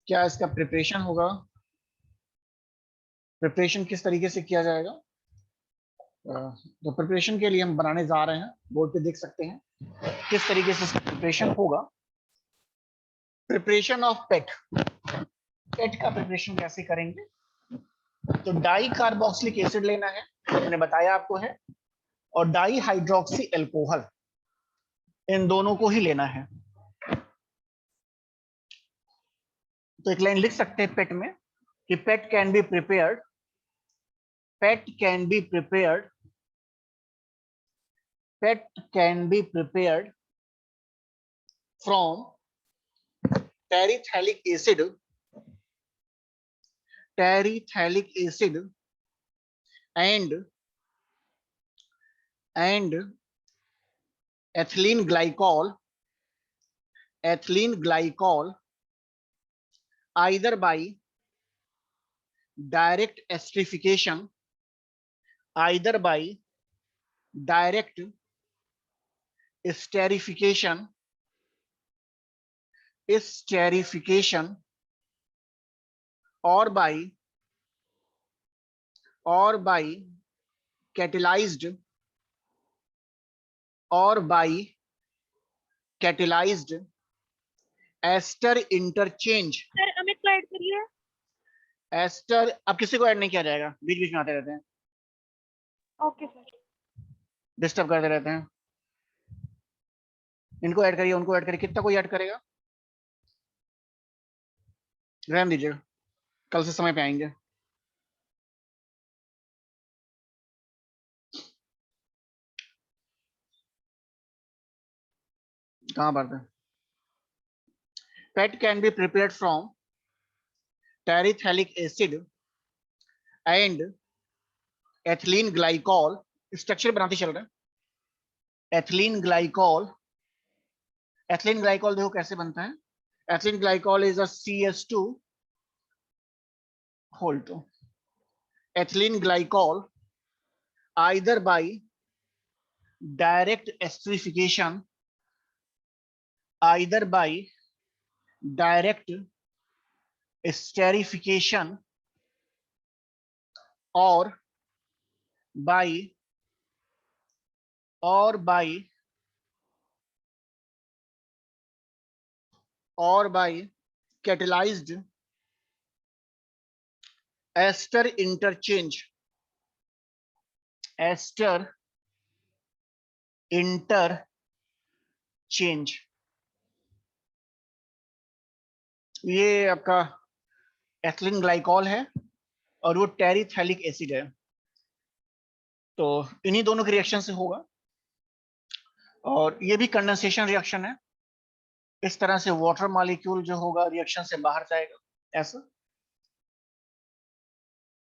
क्या इसका प्रिपरेशन होगा? प्रिपरेशन किस तरीके से किया जाएगा? तो प्रिपरेशन के लिए हम बनाने जा रहे हैं, बोर्ड पे देख सकते हैं किस तरीके से इसका प्रिपरेशन होगा। प्रिपरेशन ऑफ पेट। पेट का प्रिपरेशन कैसे करेंगे? तो डाई कार्बोक्सिलिक एसिड लेना है, मैंने बताया आपको है, और डाई हाइड्रोक्सी एल्कोहल, इन दोनों को ही लेना है। तो एक लाइन लिख सकते हैं पेट में कि PET can be prepared, PET can be prepared, PET can be prepared from terephthalic acid, terephthalic acid and ethylene glycol, ethylene glycol, either by direct esterification, either by direct esterification, esterification, or by catalyzed, or by catalyzed ester interchange। Sir Amit को add करिए। Ester अब किसी को add नहीं किया जाएगा, बीच बीच में आते रहते हैं, ओके सर। डिस्टर्ब करते रहते हैं। इनको ऐड करिए, उनको ऐड करिए, कितना कोई ऐड करेगा? रहने दीजिएगा, कल से समय पे आएंगे। कहां पर थे? PET can be prepared from terephthalic acid and ethylene glycol। Structure बनाते चल रहे हैं। एथिलीन ग्लाइकॉल, एथिलीन ग्लाइकॉल देखो कैसे बनता है। Ethylene glycol is a CS2 hold to ethylene glycol either by direct esterification, either by direct esterification, or by catalyzed ester interchange, ester interchange। ये आपका एथिलीन ग्लाइकॉल है और वो टेरिथैलिक एसिड है, तो इन्हीं दोनों के रिएक्शन से होगा। और ये भी कंडेंसेशन रिएक्शन है, इस तरह से वाटर मॉलिक्यूल जो होगा रिएक्शन से बाहर जाएगा ऐसा।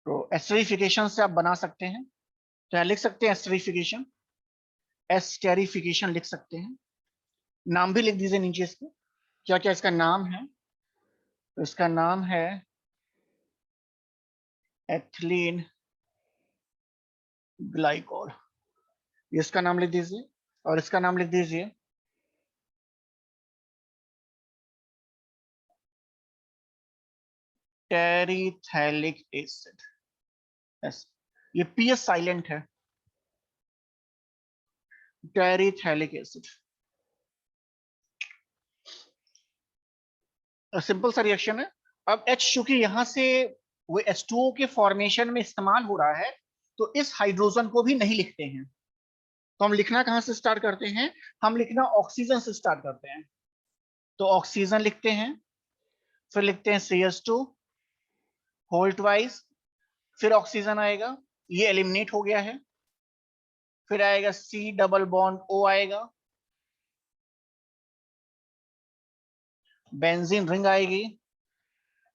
तो एस्टेरिफिकेशन से आप बना सकते हैं, तो यहाँ लिख सकते हैं एस्टेरिफिकेशन, एस्टेरिफिकेशन लिख सकते हैं। नाम भी लिख दीजिए नीचे इसके, क्या क्या इसका नाम है। तो इसका नाम है एथिलीन ग्लाइकॉल, इसका नाम लिख दीजिए, और इसका नाम लिख दीजिए टेरिथैलिक एसिड। ये PS साइलेंट है, टेरिथैलिक एसिड। सिंपल सा रिएक्शन है। अब H चूंकि यहां से वो H2O के फॉर्मेशन में इस्तेमाल हो रहा है, तो इस हाइड्रोजन को भी नहीं लिखते हैं। तो हम लिखना कहां से स्टार्ट करते हैं? हम लिखना ऑक्सीजन से स्टार्ट करते हैं। तो ऑक्सीजन लिखते हैं, फिर लिखते हैं CS2 होल ट्वाइस, फिर ऑक्सीजन आएगा, ये एलिमिनेट हो गया है, फिर आएगा C डबल बॉन्ड O आएगा, बेंजीन रिंग आएगी,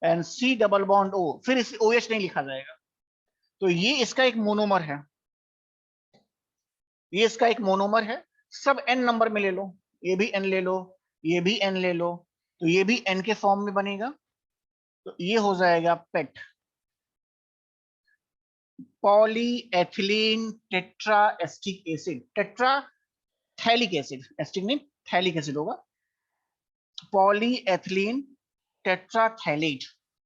and C double bond O, फिर इस OH नहीं लिखा जाएगा। तो ये इसका एक मोनोमर है, ये इसका एक मोनोमर है। सब n नंबर में ले लो, ये भी n ले लो, ये भी n ले लो, तो ये भी n के फॉर्म में बनेगा। तो ये हो जाएगा पेट, पॉलीएथिलीन टेट्रा एस्टिक एसिड, टेट्रा थैलिक एसिड, एस्टिक नहीं थैलिक एसिड होगा। पॉलीएथिलीन टेट्राथैलेट,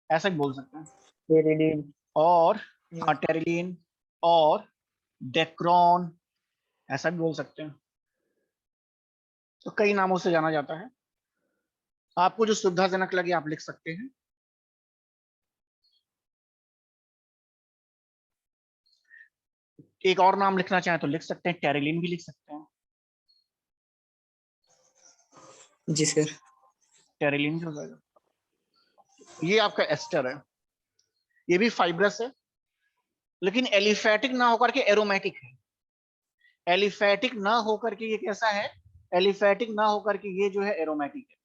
ऐसा भी बोल सकते हैं। टेरिलीन। और हाँ, टेरिलीन और डेक्रॉन, ऐसा भी बोल सकते हैं। तो कई नामों से जाना जाता है, आपको जो सुविधाजनक लगे आप लिख सकते हैं। एक और नाम लिखना चाहें तो लिख सकते हैं, टेरिलीन भी लिख सकते हैं। जी सर। टेरिलीन हो जाएगा। ये आपका एस्टर है, ये भी फाइब्रस है, लेकिन एलिफेटिक ना होकर के एरोमेटिक है। एलिफेटिक ना होकर के ये कैसा है, एलिफेटिक ना होकर के ये जो है एरोमेटिक है,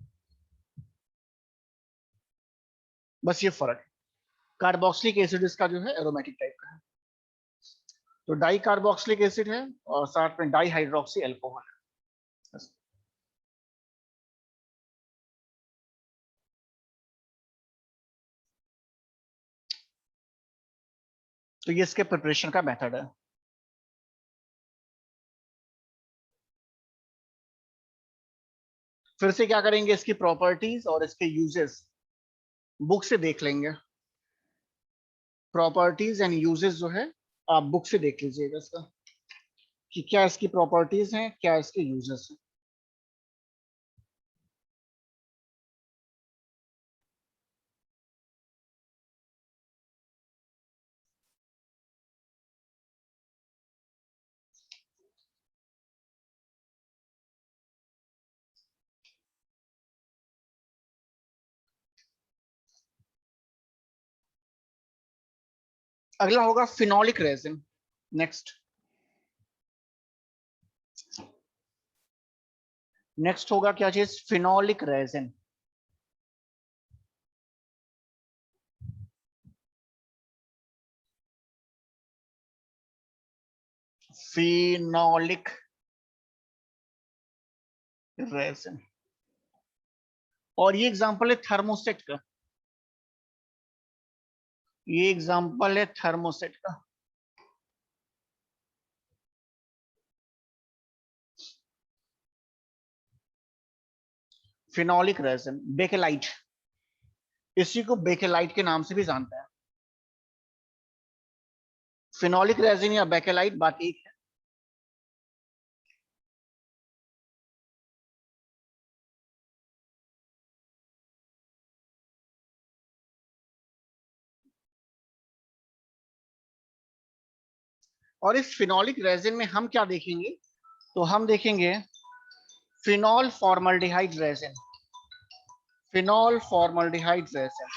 बस ये फर्क है। कार्बोक्सिलिक एसिड इसका जो है एरोमेटिक टाइप का है। तो डाई कार्बोक्सिलिक एसिड है और साथ में डाई हाइड्रोक्सी एल्कोहल है। तो ये इसके प्रिपरेशन का मेथड है। फिर से क्या करेंगे, इसकी प्रॉपर्टीज और इसके यूजेस बुक से देख लेंगे। प्रॉपर्टीज एंड यूजेस जो है आप बुक से देख लीजिएगा इसका, कि क्या इसकी प्रॉपर्टीज हैं, क्या इसके यूजेस हैं। अगला होगा फिनोलिक रेजिन। नेक्स्ट होगा क्या चीज, फिनोलिक रेजिन। फिनोलिक रेजिन, और ये एग्जांपल है थर्मोसेट का, ये एग्जांपल है थर्मोसेट का। फिनोलिक रेजिन, बेकेलाइट, इसी को बेकेलाइट के नाम से भी जानते हैं। फिनोलिक रेजिन या बेकेलाइट बात एक है। और इस फिनोलिक रेजिन में हम क्या देखेंगे, तो हम देखेंगे phenol formaldehyde resin, phenol formaldehyde resin.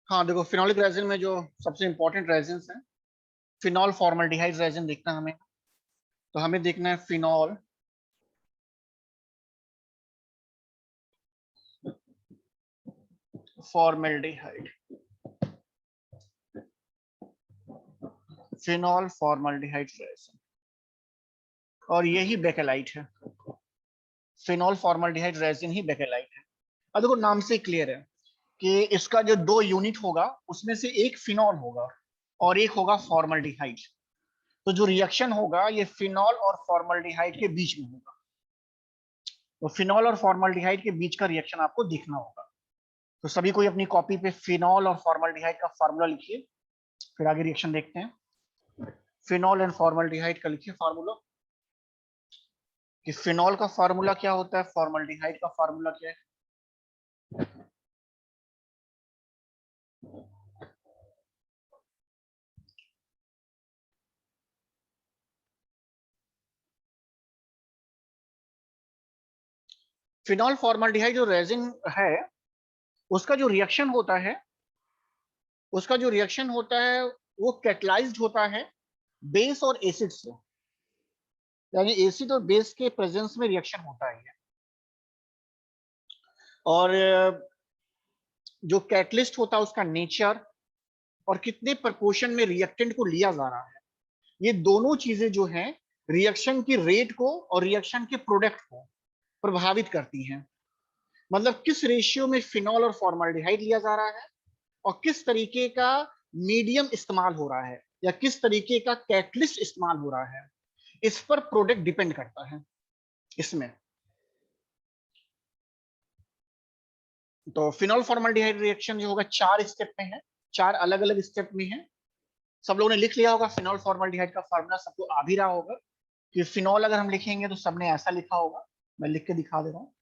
हाँ देखो, फिनोलिक रेजिन में जो सबसे इंपॉर्टेंट रेजिन है, फिनॉल फॉर्मल्डिहाइड रेजिन देखना है हमें। तो हमें देखना है phenol formaldehyde, phenol formaldehyde resin, और यही बेकेलाइट है। फिनॉल फॉर्मल्डिहाइड रेजिन ही बेकेलाइट है। अब देखो नाम से क्लियर है कि इसका जो दो यूनिट होगा उसमें से एक फिनॉल होगा और एक होगा फॉर्मल्डिहाइड। तो जो रिएक्शन होगा ये फिनॉल और फॉर्मल्डिहाइड के बीच में होगा। तो फिनॉल और फॉर्मल्डिहाइड के बीच का रिएक्शन आपको देखना होगा। तो सभी कोई अपनी कॉपी पे फिनॉल और फॉर्मल्डिहाइड का फार्मूला लिखिए, फिर आगे रिएक्शन देखते हैं। फिनॉल एंड फॉर्मल्डिहाइड का लिखिए फार्मूला, कि फिनॉल का फार्मूला क्या होता है, फॉर्मल्डिहाइड का फार्मूला क्या है। फिनॉल फॉर्मल्डिहाइड जो रेजिन है उसका जो रिएक्शन होता है, वो कैटलाइज्ड होता है बेस और एसिड से, यानी एसिड और बेस के प्रेजेंस में रिएक्शन होता है। और जो कैटलिस्ट होता है उसका नेचर और कितने प्रपोर्शन में रिएक्टेंट को लिया जा रहा है, ये दोनों चीजें जो हैं रिएक्शन की रेट को और रिएक्शन के प्रोडक्ट को प्रभावित करती हैं। मतलब किस रेशियो में फिनॉल और फॉर्मल्डिहाइड लिया जा रहा है और किस तरीके का मीडियम इस्तेमाल हो रहा है या किस तरीके का कैटलिस्ट इस्तेमाल हो रहा है, इस पर प्रोडक्ट डिपेंड करता है इसमें। तो फिनॉल फॉर्मल्डिहाइड रिएक्शन जो होगा 4 स्टेप में है, 4 अलग अलग स्टेप में है। सब लोगों ने लिख लिया होगा फिनॉल फॉर्मल्डिहाइड का फार्मूला, सबको आ भी रहा होगा कि फिनॉल अगर हम लिखेंगे तो सबने ऐसा लिखा होगा, मैं लिख के दिखा दे रहा हूँ।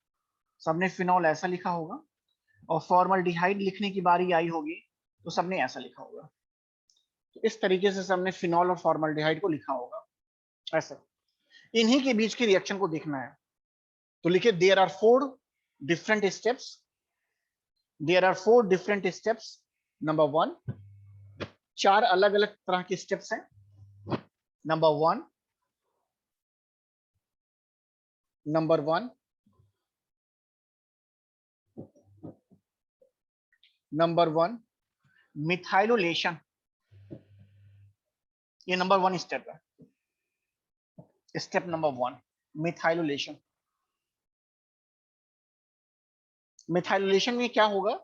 सबने फिनॉल ऐसा लिखा होगा और फॉर्मल्डिहाइड लिखने की बारी आई होगी तो सबने ऐसा लिखा होगा। तो इस तरीके से सबने फिनॉल और फॉर्मल्डिहाइड को लिखा होगा ऐसा। इन्हीं के बीच की रिएक्शन को देखना है। तो लिखिए there are 4 different steps, there are 4 different steps. Number 1, 4 अलग अलग तरह के स्टेप्स हैं। नंबर 1, नंबर 1, नंबर 1 मिथाइलोलेशन, ये नंबर 1 स्टेप है। Step number 1 methylolation. मिथाइलोलेशन में क्या होगा,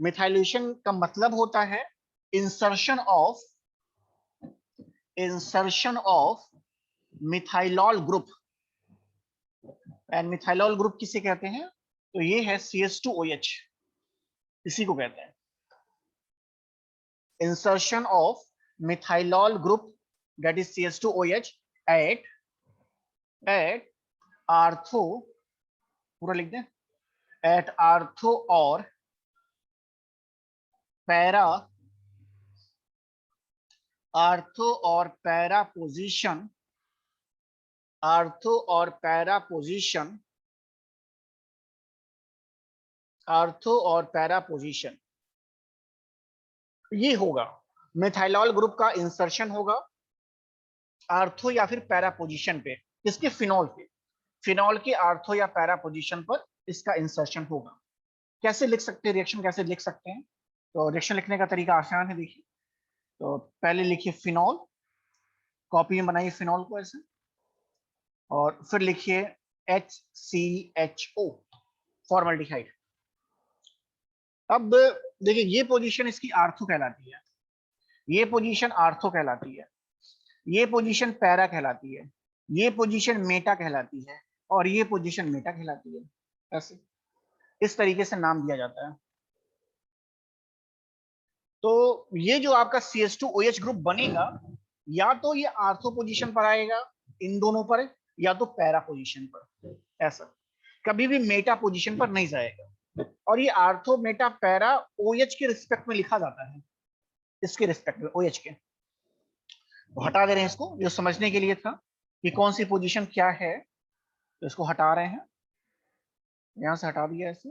मिथाइलेशन का मतलब होता है insertion of methylol group. And methylol group किसे कहते हैं, तो ये है CH2OH, इसी को कहते हैं insertion of methylol group, that is CH2OH at ortho, पूरा लिख दें, एट आर्थो और पैरा, आर्थो और पैरा पोजीशन, आर्थो और पैरा पोजीशन, आर्थो और पैरा पोजीशन, ये होगा मिथाइलॉल ग्रुप का इंसर्शन होगा आर्थो या फिर पैरा पोजीशन पे, इसके फिनॉल पे, फिनॉल के आर्थो या पैरा पोजीशन पर इसका इंसर्शन होगा। कैसे लिख सकते हैं रिएक्शन, कैसे लिख सकते हैं, तो रिएक्शन लिखने का तरीका आसान है। देखिए, तो पहले लिखिए फिनॉल, कॉपी में बनाइए फिनॉल को ऐसे, और फिर लिखिए HCHO फॉर्मल्डिहाइड। अब देखिए ये पोजीशन इसकी आर्थो कहलाती है, ये पोजीशन आर्थो कहलाती है, ये पोजीशन पैरा कहलाती है, ये पोजीशन मेटा कहलाती है और ये पोजीशन मेटा कहलाती है। ऐसे इस तरीके से नाम दिया जाता है। तो ये जो आपका CH2OH ग्रुप बनेगा या तो ये आर्थो पोजीशन पर आएगा इन दोनों पर, या तो पैरा पोजीशन पर, ऐसा कभी भी मेटा पोजीशन पर नहीं जाएगा। और ये आर्थो मेटा पैरा OH के रिस्पेक्ट में लिखा जाता है, इसके रिस्पेक्ट में OH के। तो हटा दे रहे हैं इसको, जो समझने के लिए था कि कौन सी पोजीशन क्या है, तो इसको हटा रहे हैं, यहां से हटा दिया ऐसे।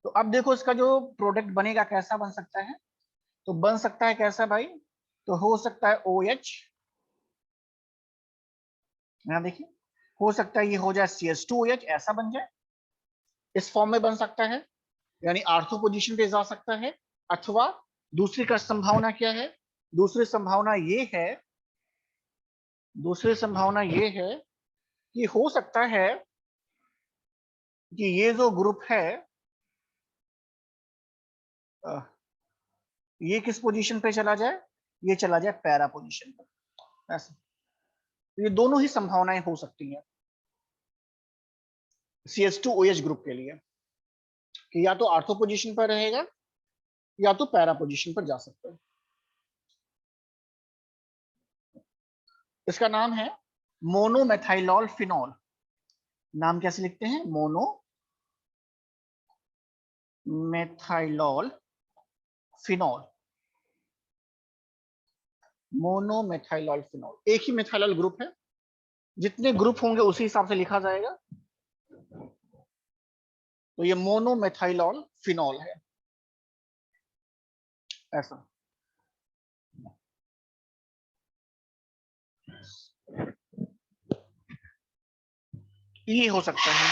तो अब देखो इसका जो प्रोडक्ट बनेगा कैसा बन सकता है, तो बन सकता है कैसा भाई, तो हो सकता है OH, यहाँ देखिए, हो सकता है ये हो जाए CH2OH, ऐसा बन जाए, इस फॉर्म में बन सकता है, यानी आर्थो पोजीशन पे जा सकता है। अथवा दूसरी का संभावना क्या है, दूसरी संभावना ये है, दूसरी संभावना ये है कि हो सकता है कि ये जो ग्रुप है ये किस पोजीशन पे चला जाए, ये चला जाए पैरा पोजीशन पर, ऐसा। ये दोनों ही संभावनाएं हो सकती हैं CH2OH ग्रुप के लिए, कि या तो आर्थो पोजीशन पर रहेगा या तो पैरा पोजीशन पर जा सकता है। इसका नाम है मोनोमेथाइलॉल फिनॉल। नाम कैसे लिखते हैं, मोनो मेथाइलॉल फिनॉल, मोनोमेथाइलॉल फिनॉल। एक ही मेथाइलॉल ग्रुप है, जितने ग्रुप होंगे उसी हिसाब से लिखा जाएगा। तो ये मोनोमेथाइलॉल फिनॉल है, ऐसा। ये हो सकता है,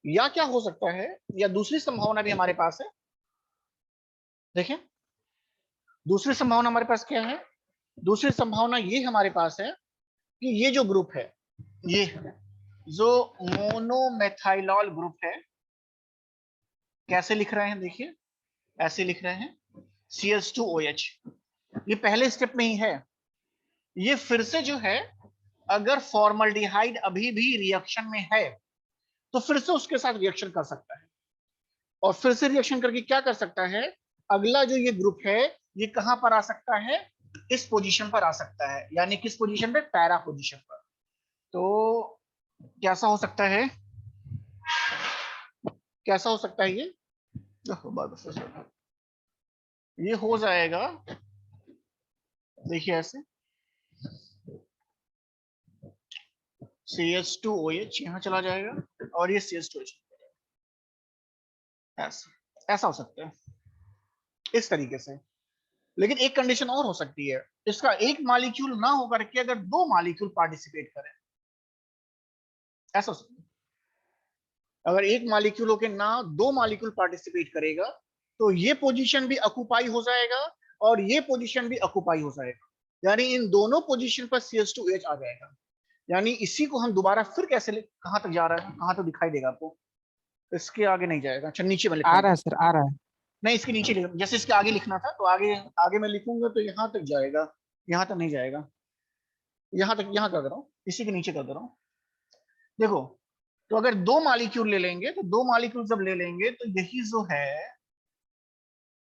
या क्या हो सकता है, या दूसरी संभावना भी हमारे पास है। देखें, दूसरी संभावना हमारे पास क्या है, दूसरी संभावना ये हमारे पास है कि ये जो ग्रुप है, ये जो मोनोमेथाइलॉल ग्रुप है, कैसे लिख रहे हैं, देखिए ऐसे लिख रहे हैं CH2OH। ये पहले स्टेप में ही है। ये फिर से जो है, अगर फॉर्मल्डिहाइड अभी भी रिएक्शन में है तो फिर से उसके साथ रिएक्शन कर सकता है, और फिर से रिएक्शन करके क्या कर सकता है, अगला जो ये ग्रुप है ये कहां पर आ सकता है, इस पोजीशन पर आ सकता है, यानी किस पोजीशन पे, पैरा पोजीशन पर। तो कैसा हो सकता है, कैसा हो सकता है ये हो जाएगा, देखिए ऐसे CH2OH यहां चला जाएगा और ये CH2OH, ऐसा ऐसा हो सकता है इस तरीके से। लेकिन एक कंडीशन और हो सकती है, इसका एक मॉलिक्यूल ना होकर के अगर दो मॉलिक्यूल पार्टिसिपेट करें, ऐसा हो सकता है। अगर एक मॉलिक्यूल होकर ना दो मॉलिक्यूल पार्टिसिपेट करेगा तो ये पोजीशन भी ऑक्युपाई हो जाएगा और ये पोजीशन भी ऑक्युपाई हो जाएगा, यानी इन दोनों पोजीशन पर CH2OH आ जाएगा। यानी इसी को हम दोबारा फिर कैसे, कहां तक जा रहा है, कहां तक दिखाई देगा आपको, इसके आगे नहीं जाएगा। अच्छा नीचे में आ लिखूंगा, रहा है सर, आ रहा है। नहीं इसके नीचे जैसे इसके आगे लिखना था, तो आगे आगे मैं लिखूंगा तो यहां तक जाएगा, यहां तक नहीं जाएगा, यहां तक, यहां कर दे रहा हूं, इसी के नीचे कर दे रहा हूं। देखो, तो अगर दो मॉलिक्यूल ले लेंगे, तो दो मॉलिक्यूल जब ले लेंगे तो यही जो है,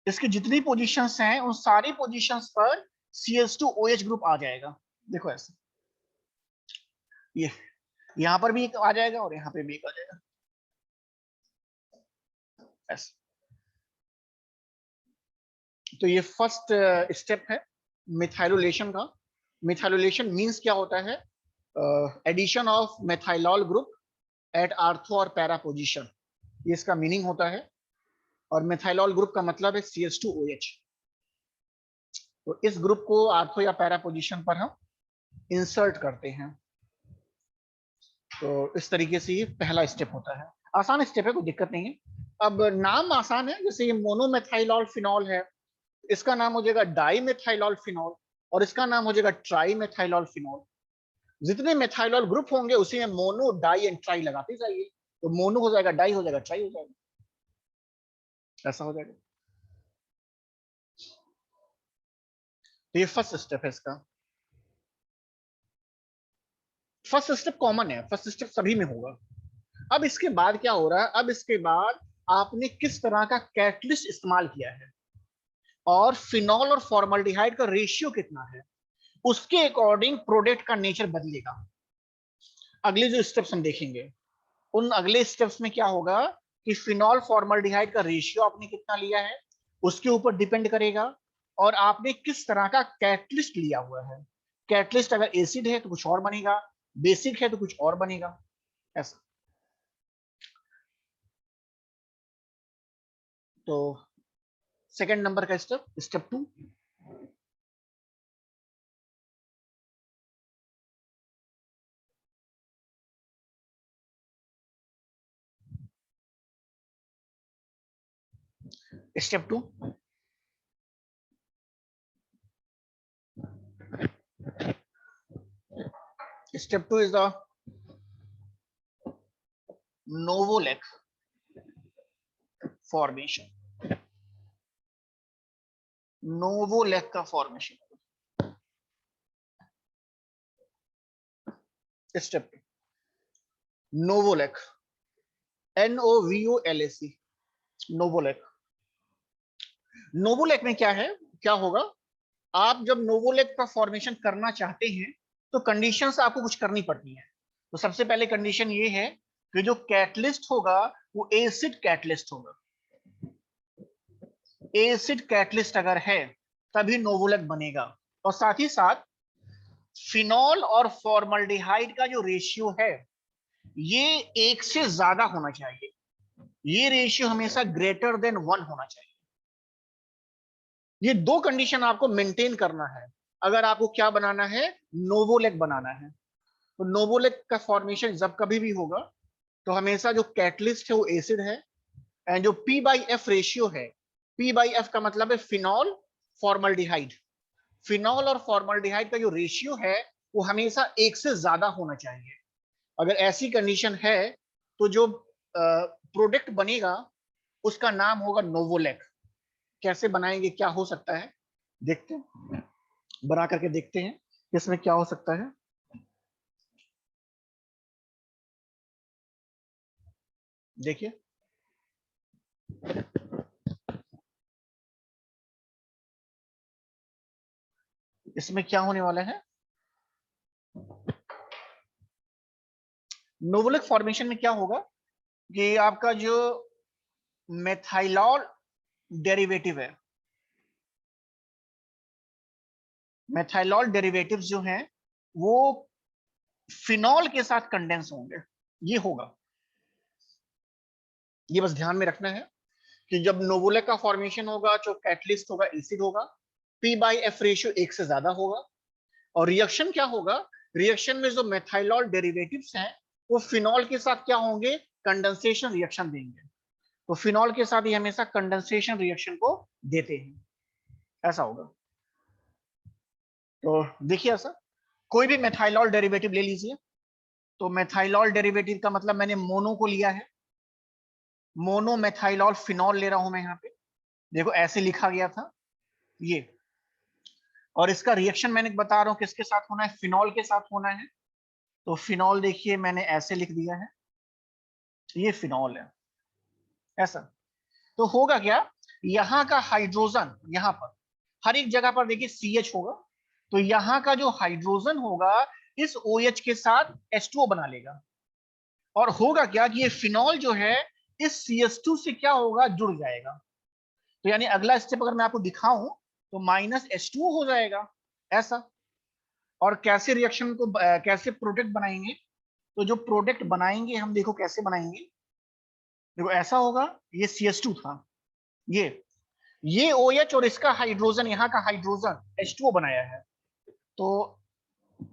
इसकी जितनी पोजीशंस हैं उन सारी पोजीशंस पर CH2OH ग्रुप आ जाएगा। देखो ऐसे, ये यहां पर भी एक आ जाएगा और यहां पे भी एक आ जाएगा, ऐसे। तो ये फर्स्ट स्टेप है मिथाइलोलेशन का। मिथाइलोलेशन मींस क्या होता है, addition of methylol group at ortho और पैरा पोजीशन, ये इसका मीनिंग होता है। और मेथाइलॉल ग्रुप का मतलब है CH2OH। तो इस ग्रुप को आर्थो या पैरा पोजीशन पर हम इंसर्ट करते हैं। तो इस तरीके से ये पहला स्टेप होता है, आसान स्टेप है, कोई दिक्कत नहीं है। अब नाम आसान है, जैसे ये मोनोमेथाइलॉल फिनॉल है, इसका नाम हो जाएगा डाईमेथाइलॉल फिनॉल, और इसका नाम हो जाएगा ट्राईमेथाइलॉल फिनॉल। जितने मेथाइलॉल ग्रुप होंगे उसी में मोनो, डाई एंड ट्राई लगाते जाइए, तो मोनो हो जाएगा, डाई हो जाएगा, ट्राई हो जाएगा, ऐसा हो जाएगा। तो ये फर्स्ट स्टेप है इसका। फर्स्ट स्टेप कॉमन है, फर्स्ट स्टेप सभी में होगा। अब इसके बाद क्या हो रहा है, अब इसके बाद आपने किस तरह का कैटलिस्ट इस्तेमाल किया है और फिनॉल और फॉर्मल्डिहाइड का रेशियो कितना है, उसके अकॉर्डिंग प्रोडक्ट का नेचर बदलेगा। अगले जो स्टेप्स हम देखेंगे, उन अगले स्टेप्स में क्या होगा कि फिनॉल फॉर्मल्डिहाइड का रेशियो आपने कितना लिया है उसके ऊपर डिपेंड करेगा, और आपने किस तरह का कैटलिस्ट लिया हुआ है। कैटलिस्ट अगर एसिड है तो कुछ और बनेगा, बेसिक है तो कुछ और बनेगा, ऐसा। तो सेकंड नंबर का step, step 2, step 2, step 2 is the Novolec formation. Novolec का formation. Step 2, Novolec, NOVOLAC, Novolec. Novolec में क्या है, क्या होगा, आप जब नोवोलेक का फॉर्मेशन करना चाहते हैं तो कंडीशंस आपको कुछ करनी पड़ती है। तो सबसे पहले कंडीशन ये है कि जो कैटलिस्ट होगा वो एसिड कैटलिस्ट होगा। एसिड कैटलिस्ट अगर है तभी नोवोलेक बनेगा। और साथ ही साथ फिनॉल और फॉर्मल्डिहाइड का जो रेशियो है ये 1 से ज्यादा होना चाहिए। ये रेशियो हमेशा ग्रेटर देन 1 होना चाहिए। ये दो कंडीशन आपको मेंटेन करना है अगर आपको क्या बनाना है, नोवोलेक बनाना है। तो नोवोलेक का फॉर्मेशन जब कभी भी होगा तो हमेशा जो कैटलिस्ट है वो एसिड है, एंड जो P/F रेशियो है, P/F का मतलब है फिनॉल फॉर्मल्डिहाइड। फिनॉल और फॉर्मल्डिहाइड का जो रेशियो है वो हमेशा 1 से ज्यादा होना चाहिए। अगर ऐसी कंडीशन है तो जो प्रोडक्ट बनेगा उसका नाम होगा नोवोलेक। कैसे बनाएंगे, क्या हो सकता है, देखते हैं, बना करके देखते हैं इसमें क्या हो सकता है। देखिए इसमें क्या होने वाला है। नोवोलेक फॉर्मेशन में क्या होगा कि आपका जो मेथाइलॉल डेरिवेटिव है, मेथाइलॉल डेरिवेटिव्स जो हैं वो फिनॉल के साथ कंडेंस होंगे। ये होगा, ये बस ध्यान में रखना है कि जब नोवोलेक का फॉर्मेशन होगा जो कैटलिस्ट होगा एसिड होगा, P/F रेशियो 1 से ज्यादा होगा। और रिएक्शन क्या होगा, रिएक्शन में जो मेथाइलॉल डेरिवेटिव्स हैं वो फिनॉल के साथ क्या होंगे, कंडेंसेशन रिएक्शन देंगे। तो फिनॉल के साथ ही हमेशा कंडेंसेशन रिएक्शन को देते हैं, ऐसा होगा। तो देखिए ऐसा कोई भी मेथाइलॉल डेरिवेटिव ले लीजिए। तो मेथाइलॉल डेरिवेटिव का मतलब मैंने मोनो को लिया है, मोनो मेथाइलॉल फिनॉल ले रहा हूं मैं यहाँ पे, देखो ऐसे लिखा गया था ये। और इसका रिएक्शन मैंने बता रहा हूं किसके साथ होना है, फिनॉल के साथ होना है। तो फिनॉल देखिए मैंने ऐसे लिख दिया है, ये फिनॉल है ऐसा। तो होगा क्या, यहाँ का हाइड्रोजन, यहाँ पर हर एक जगह पर देखिए CH होगा, तो यहाँ का जो हाइड्रोजन होगा इस OH के साथ H2O बना लेगा। और होगा क्या कि ये फिनॉल जो है इस CH2 से क्या होगा, जुड़ जाएगा। तो यानी अगला स्टेप अगर मैं आपको दिखाऊं तो -H2O हो जाएगा ऐसा। और कैसे रिएक्शन को कैसे प्रोडक्ट बनाएंगे, तो जो प्रोडक्ट बनाएंगे हम देखो कैसे बनाएंगे। देखो ऐसा होगा, ये CH2 था, ये OH और इसका हाइड्रोजन, यहाँ का हाइड्रोजन H2O बनाया है। तो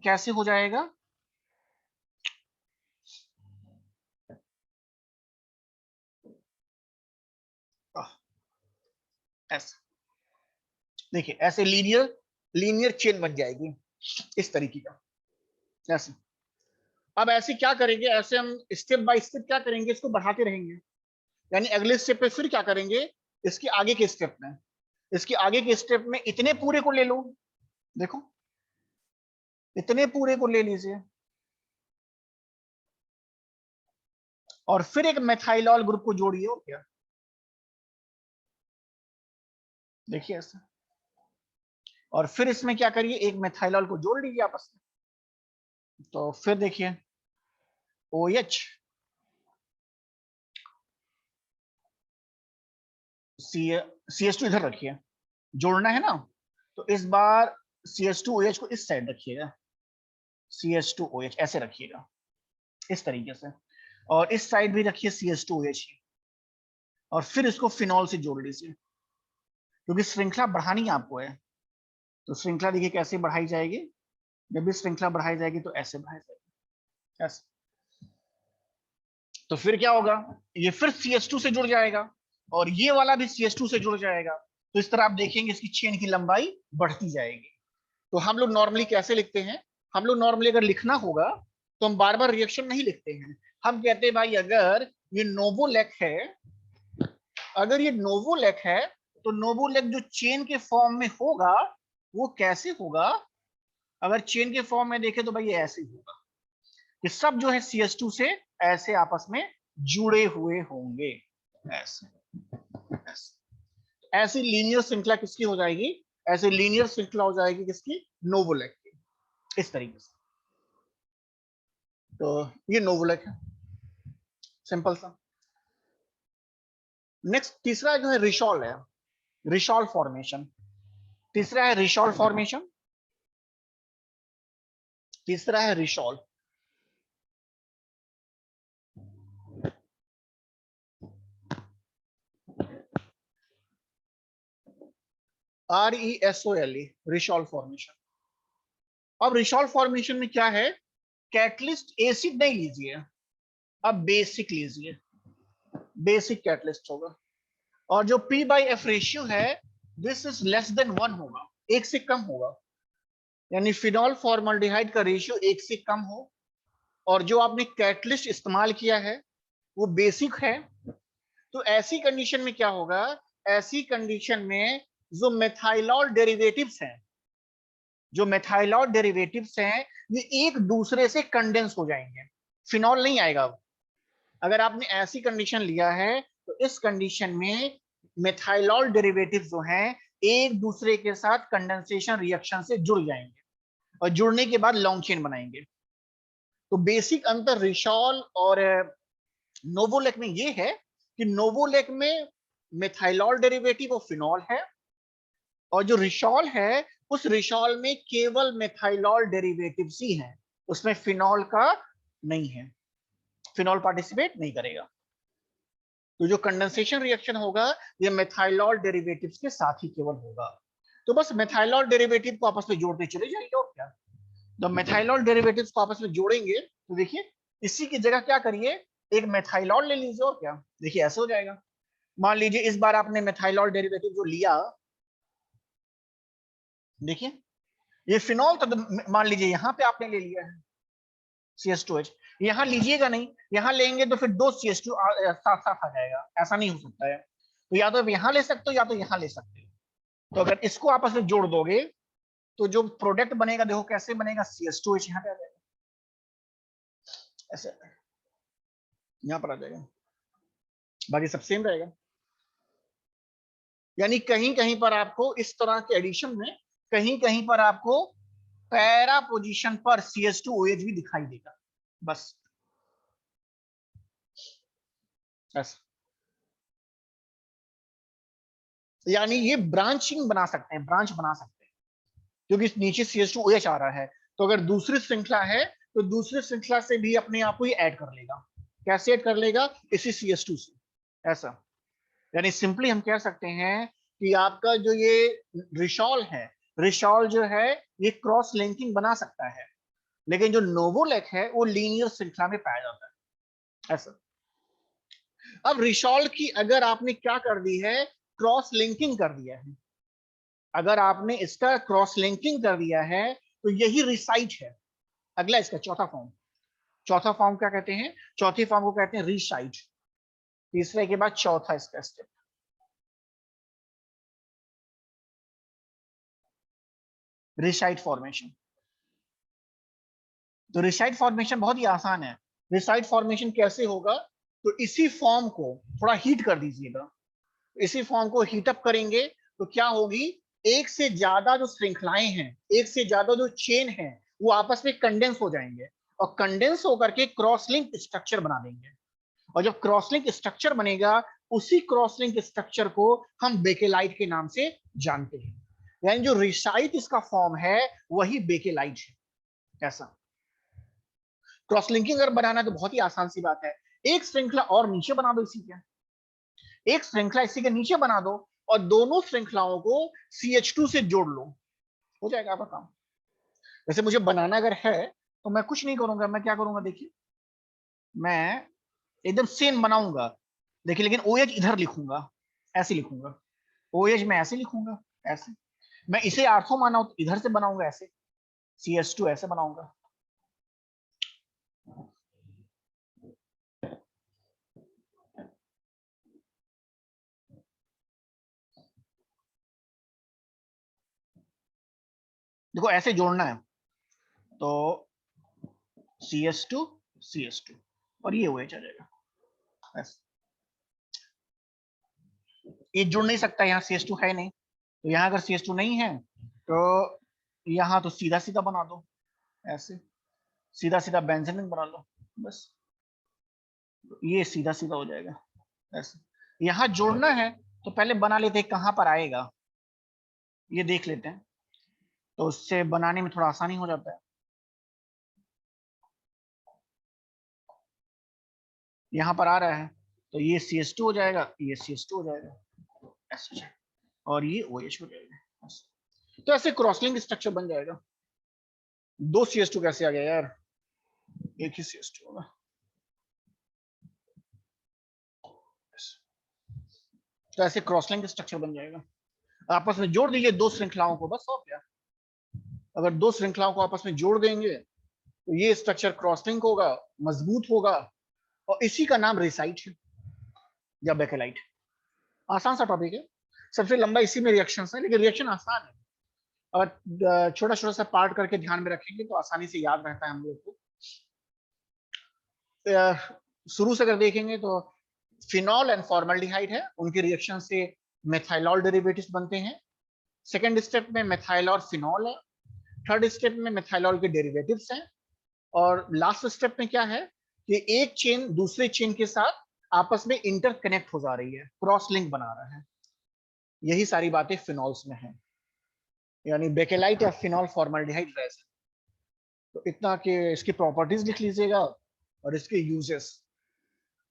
कैसे हो जाएगा, ऐसे देखिए, ऐसे लीनियर चेन बन जाएगी इस तरीके का ऐसे। अब ऐसे क्या करेंगे, ऐसे हम स्टेप बाय स्टेप क्या करेंगे, इसको बढ़ाते रहेंगे। यानी अगले स्टेप पे फिर क्या करेंगे, इसके आगे के स्टेप में, इसके आगे के स्टेप में इतने पूरे को ले लो, देखो इतने पूरे को ले लीजिए, और फिर एक मेथाइलॉल ग्रुप को जोड़िए। और क्या, देखिए ऐसा। और फिर इसमें क्या करिए, एक मेथाइलॉल को जोड़ लीजिए आपस में। तो फिर देखिए OH CH2 इधर रखिए, जोड़ना है ना, तो इस बार CH2OH को इस साइड रखिएगा, CH2OH ऐसे रखिएगा इस तरीके से, और इस साइड भी रखिए CH2OH। और फिर इसको फिनॉल से जोड़ लीजिए, क्योंकि श्रृंखला बढ़ानी आपको है। तो श्रृंखला देखिए कैसे बढ़ाई जाएगी, जब भी श्रृंखला बढ़ाई जाएगी तो ऐसे बढ़ाई जाएगी, ऐसे। तो फिर क्या होगा, ये फिर CH2 से जुड़ जाएगा और ये वाला भी CH2 से जुड़ जाएगा। तो इस तरह आप देखेंगे इसकी चेन की लंबाई बढ़ती जाएगी। तो हम लोग नॉर्मली कैसे लिखते हैं, हम लोग नॉर्मली अगर लिखना होगा तो हम बार बार रिएक्शन नहीं लिखते हैं। हम कहते हैं भाई अगर ये नोवोलेक है, अगर ये नोवोलेक है तो नोवोलेक जो चेन के फॉर्म में होगा वो कैसे होगा, अगर चेन के फॉर्म में देखें तो भाई ये ऐसे ही होगा, ये सब जो है CH2 से ऐसे आपस में जुड़े हुए होंगे, ऐसे ऐसे। ऐसी लीनियर श्रृंखला किसकी हो जाएगी, ऐसे लीनियर श्रृंखला हो जाएगी किसकी, नोवोलेक की, इस तरीके से। तो ये नोवोलेक है, सिंपल सा। नेक्स्ट तीसरा जो है रिशॉल है, रिशॉल फॉर्मेशन। तीसरा है रिशॉल फॉर्मेशन, तीसरा है रिशॉल। RESOLE, रिशॉल formation. अब रिशॉल फॉर्मेशन में क्या है, कैटलिस्ट एसिड नहीं लीजिए, अब बेसिक लीजिए, बेसिक कैटलिस्ट होगा। और जो P/F रेशियो है दिस इज लेस देन 1 होगा, एक से कम होगा, यानी फिनॉल फॉर्मल्डिहाइड का रेशियो एक से कम हो, और जो आपने कैटलिस्ट इस्तेमाल किया है वो बेसिक है। तो ऐसी कंडीशन में क्या होगा, ऐसी कंडीशन में जो मेथाइलॉल डेरिवेटिव्स हैं, जो मेथाइलॉल डेरिवेटिव्स हैं ये एक दूसरे से कंडेंस हो जाएंगे, फिनॉल नहीं आएगा। अगर आपने ऐसी कंडीशन लिया है तो इस कंडीशन में मेथाइलॉल डेरिवेटिव्स जो हैं एक दूसरे के साथ कंडेंसेशन रिएक्शन से जुड़ जाएंगे और जुड़ने के बाद लॉन्ग चेन बनाएंगे। तो बेसिक अंतर रिशॉल और नोवोलेक में ये है कि नोवोलेक में मेथाइलॉल डेरिवेटिव और फिनॉल है, और जो रिशॉल है उस रिशॉल में केवल मेथाइलॉल डेरिवेटिव्स ही हैं, उसमें फिनॉल का नहीं है, फिनॉल पार्टिसिपेट नहीं करेगा। तो जो कंडेंसेशन रिएक्शन होगा ये मेथाइलॉल डेरिवेटिव्स के साथ ही केवल होगा। तो बस मेथाइलॉल डेरिवेटिव को आपस में जोड़ते चले जाइए और क्या। जब मेथाइलॉल डेरिवेटिव्स को आपस में जोड़ेंगे तो देखिए इसी की जगह क्या करिए, एक मेथाइलॉल ले लीजिए और क्या, देखिए ऐसे हो जाएगा। मान लीजिए इस बार आपने मेथाइलॉल डेरिवेटिव जो लिया, देखिए ये फिनॉल तो मान लीजिए यहां पे आपने ले लिया है CH2H, यहां लीजिएगा नहीं, यहां लेंगे तो फिर दो CH2 साथ साथ आ जाएगा, ऐसा नहीं हो सकता है। तो या तो यहां ले सकते हो या तो यहां ले सकते हो। तो अगर इसको आपस में जोड़ दोगे तो जो प्रोडक्ट बनेगा देखो कैसे बनेगा, CH2H यहां पे आ जाएगा, ऐसे यहां पर आ जाएगा, बाकी सब सेम रहेगा। यानी कहीं कहीं पर आपको इस तरह के एडिशन में कहीं कहीं पर आपको पैरा पोजीशन पर CH2OH भी दिखाई देगा, बस ऐसा। यानी ये ब्रांचिंग बना सकते हैं, ब्रांच बना सकते हैं, क्योंकि नीचे CH2OH आ रहा है। तो अगर दूसरी श्रृंखला है तो दूसरी श्रृंखला से भी अपने आप को ही ऐड कर लेगा। कैसे ऐड कर लेगा, इसी CH2 से, ऐसा। यानी सिंपली हम कह सकते हैं कि आपका जो ये रिशॉल है, रिशॉल जो है ये क्रॉस लिंकिंग बना सकता है, लेकिन जो नोवोलेक है वो लीनियर श्रृंखला में पाया जाता है, ऐसा। अब रिशॉल की अगर आपने क्या कर दी है, क्रॉस लिंकिंग कर दिया है, अगर आपने इसका क्रॉस लिंकिंग कर दिया है तो यही रिसाइट है। अगला इसका चौथा फॉर्म, चौथा फॉर्म क्या कहते हैं, चौथी फॉर्म को कहते हैं रिसाइट। तीसरे के बाद चौथा इसका स्टेप, रिसाइट फॉर्मेशन। तो रिसाइट फॉर्मेशन बहुत ही आसान है। रिसाइट फॉर्मेशन कैसे होगा, तो इसी फॉर्म को थोड़ा हीट कर दीजिएगा, इसी फॉर्म को हीट अप करेंगे तो क्या होगी, एक से ज्यादा जो श्रृंखलाएं हैं, एक से ज्यादा जो चेन है वो आपस में कंडेंस हो जाएंगे और कंडेंस होकर के क्रॉस लिंक स्ट्रक्चर बना देंगे। और जब क्रॉस लिंक स्ट्रक्चर बनेगा उसी क्रॉस लिंक स्ट्रक्चर को हम बेकेलाइट के नाम से जानते हैं। यानी जो रिसाइट इसका फॉर्म है वही बेकेलाइट है, ऐसा। क्रॉस लिंकिंग अगर बनाना तो बहुत ही आसान सी बात है, एक श्रृंखला और नीचे बना दो इसी के, एक श्रृंखला इसी के नीचे बना दो और दोनों श्रृंखलाओं को CH2 से जोड़ लो, हो जाएगा आपका काम। वैसे मुझे बनाना अगर है तो मैं कुछ नहीं करूंगा, मैं क्या करूंगा देखिए, मैं एकदम सेम बनाऊंगा देखिए, लेकिन OH इधर लिखूंगा, ऐसे लिखूंगा, OH मैं ऐसे लिखूंगा, ऐसे। मैं इसे आर्थो माना हो तो इधर से बनाऊंगा ऐसे, CH2 ऐसे बनाऊंगा। देखो ऐसे जोड़ना है तो CH2 CH2 और ये OH आ जाएगा ऐसे। ये जुड़ नहीं सकता, यहाँ CH2 है नहीं, तो यहाँ अगर CH2 नहीं है तो यहाँ तो सीधा सीधा बना दो ऐसे, सीधा सीधा बेंजीन बना लो बस, ये सीधा सीधा हो जाएगा ऐसे। यहाँ जोड़ना है तो पहले बना लेते हैं कहाँ पर आएगा, ये देख लेते हैं, तो उससे बनाने में थोड़ा आसानी हो जाता है। यहाँ पर आ रहा है तो ये CH2 हो जाएगा, ये CH2 हो जाएगा ऐसे, और ये OH हो जाएगा ऐसे। तो ऐसे क्रॉसलिंक स्ट्रक्चर बन जाएगा। 2 CH2 कैसे आ गया यार, एक ही CH2 होगा। तो ऐसे क्रॉसलिंक स्ट्रक्चर बन जाएगा, आपस में जोड़ दीजिए दो श्रृंखलाओं को बस, और क्या। अगर दो श्रृंखलाओं को आपस में जोड़ देंगे तो ये स्ट्रक्चर क्रॉसलिंक होगा, मजबूत होगा, और इसी का नाम रेसाइट है या बेकेलाइट। आसान सा टॉपिक है, सबसे लंबा इसी में रिएक्शन है, लेकिन रिएक्शन आसान है। और छोटा छोटा सा पार्ट करके ध्यान में रखेंगे तो आसानी से याद रहता है हम लोग को। शुरू से अगर देखेंगे तो फिनॉल एंड फॉर्मल्डिहाइड है, उनके रिएक्शन से मेथाइलॉल डेरिवेटिव्स बनते हैं। सेकेंड स्टेप में मेथाइल और फिनॉल है। थर्ड स्टेप में मेथाइलॉल के डेरिवेटिव्स हैं। और लास्ट स्टेप में क्या है कि एक चेन दूसरे चेन के साथ आपस में इंटरकनेक्ट हो जा रही है, क्रॉस लिंक बना रहा है। यही सारी बातें फिनॉल्स में है, यानी बेकेलाइट या फिनॉल फॉर्मल्डिहाइड रेजिन। तो इतना कि इसकी प्रॉपर्टीज लिख लीजिएगा और इसके यूजेस,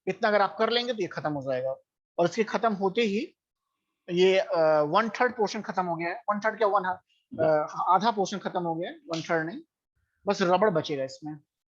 इतना अगर आप कर लेंगे तो ये खत्म हो जाएगा। और इसके खत्म होते ही ये 1/3 पोर्शन खत्म हो गया है। 1/3 क्या, आधा पोर्शन खत्म हो गया है, 1/3 नहीं, बस रबड़ बचेगा इसमें।